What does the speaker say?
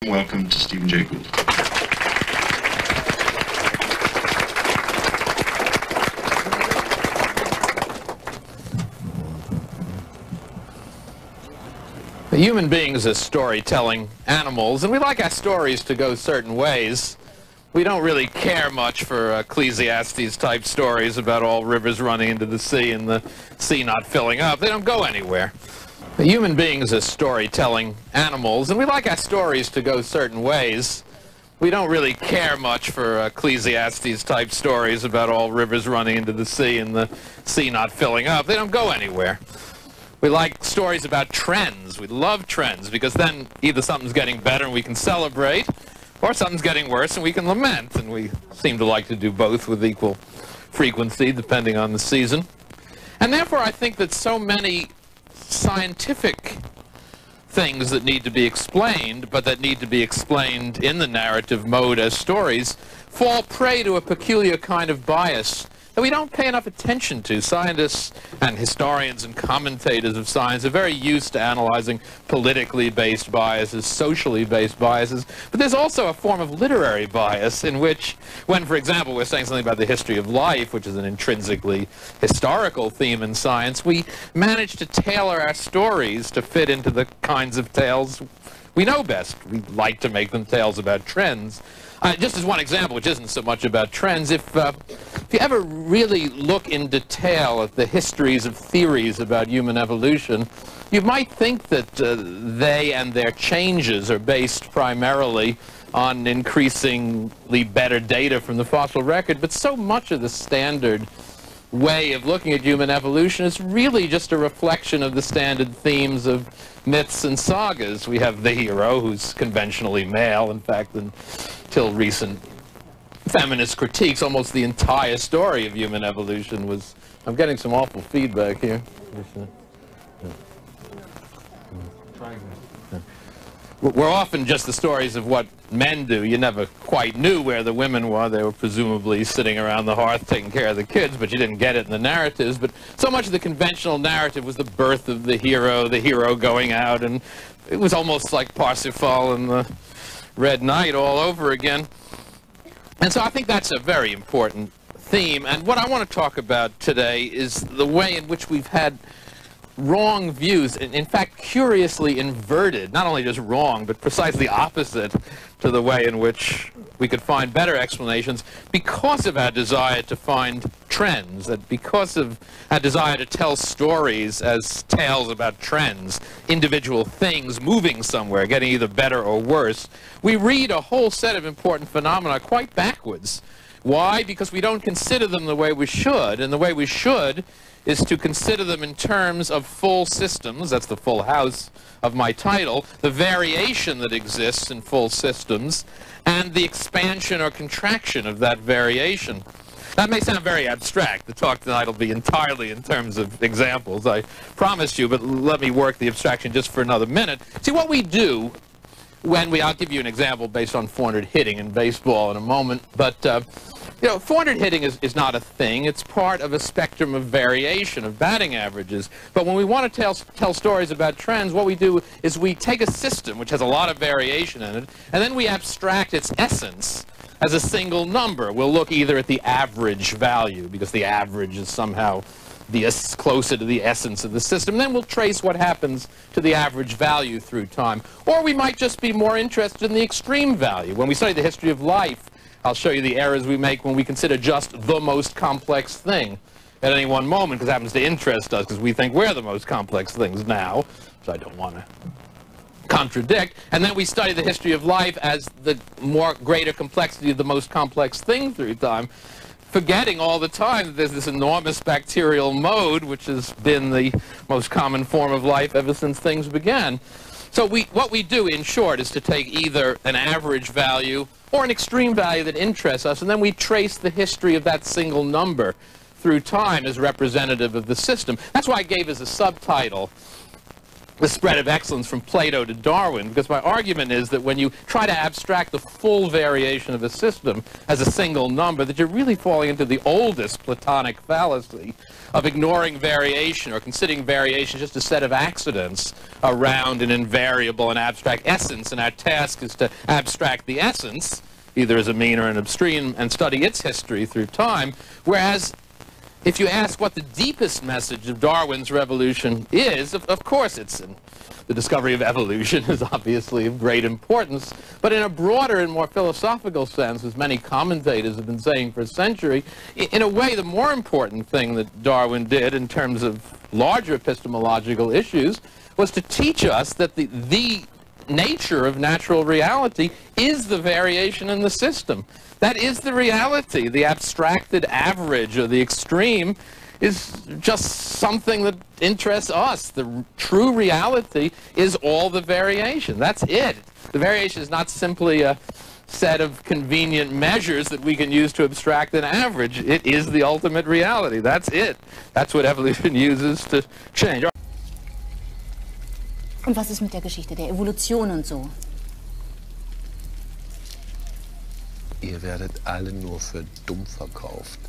Welcome to Stephen Jay Gould. Human beings are storytelling animals, and we like our stories to go certain ways. We don't really care much for Ecclesiastes-type stories about all rivers running into the sea and the sea not filling up. They don't go anywhere. Human beings are storytelling animals, and we like our stories to go certain ways. We don't really care much for Ecclesiastes-type stories about all rivers running into the sea and the sea not filling up. They don't go anywhere. We like stories about trends. We love trends because then either something's getting better and we can celebrate, or something's getting worse and we can lament, and we seem to like to do both with equal frequency depending on the season. And therefore I think that so many scientific things that need to be explained, but that need to be explained in the narrative mode as stories, fall prey to a peculiar kind of bias that we don't pay enough attention to. Scientists and historians and commentators of science are very used to analyzing politically based biases, socially based biases, but there's also a form of literary bias in which, when, for example, we're saying something about the history of life, which is an intrinsically historical theme in science, we manage to tailor our stories to fit into the kinds of tales we know best. We like to make them tales about trends. Just as one example, which isn't so much about trends, if you ever really look in detail at the histories of theories about human evolution, you might think that they and their changes are based primarily on increasingly better data from the fossil record, but so much of the standard way of looking at human evolution is really just a reflection of the standard themes of myths and sagas. We have the hero, who's conventionally male. In fact, until recent feminist critiques, almost the entire story of human evolution was... I'm getting some awful feedback here. We're often just the stories of what men do. You never quite knew where the women were. They were presumably sitting around the hearth taking care of the kids, but you didn't get it in the narratives. But so much of the conventional narrative was the birth of the hero going out, and it was almost like Parsifal and the Red Knight all over again. And so I think that's a very important theme. And what I want to talk about today is the way in which we've had wrong views, in fact curiously inverted, not only just wrong, but precisely opposite to the way in which we could find better explanations, because of our desire to find trends, that because of our desire to tell stories as tales about trends, individual things moving somewhere, getting either better or worse, we read a whole set of important phenomena quite backwards. Why? Because we don't consider them the way we should, and the way we should is to consider them in terms of full systems. That's the full house of my title, the variation that exists in full systems, and the expansion or contraction of that variation. That may sound very abstract. The talk tonight will be entirely in terms of examples, I promise you, but let me work the abstraction just for another minute. See, what we do when I'll give you an example based on 400 hitting in baseball in a moment, but you know, 400 hitting is not a thing. It's part of a spectrum of variation, of batting averages. But when we want to tell stories about trends, what we do is we take a system which has a lot of variation in it, and then we abstract its essence as a single number. We'll look either at the average value, because the average is somehow closer to the essence of the system. Then we'll trace what happens to the average value through time. Or we might just be more interested in the extreme value. When we study the history of life, I'll show you the errors we make when we consider just the most complex thing at any one moment, because it happens to interest us, because we think we're the most complex things now, so I don't want to contradict. And then we study the history of life as the greater complexity of the most complex thing through time, forgetting all the time that there's this enormous bacterial mode, which has been the most common form of life ever since things began. So what we do, in short, is to take either an average value or an extreme value that interests us, and then we trace the history of that single number through time as representative of the system. That's why I gave as a subtitle the spread of excellence from Plato to Darwin, because my argument is that when you try to abstract the full variation of a system as a single number, that you're really falling into the oldest Platonic fallacy of ignoring variation or considering variation just a set of accidents around an invariable and abstract essence, and our task is to abstract the essence, either as a mean or an extreme, and study its history through time, whereas if you ask what the deepest message of Darwin's revolution is, of course it's the discovery of evolution is obviously of great importance, but in a broader and more philosophical sense, as many commentators have been saying for a century, in a way the more important thing that Darwin did in terms of larger epistemological issues was to teach us that the nature of natural reality is the variation in the system. That is the reality. The abstracted average or the extreme is just something that interests us. The true reality is all the variation. That's it. The variation is not simply a set of convenient measures that we can use to abstract an average. It is the ultimate reality. That's it. That's what evolution uses to change. Und was ist mit der Geschichte der Evolution und so? Ihr werdet alle nur für dumm verkauft.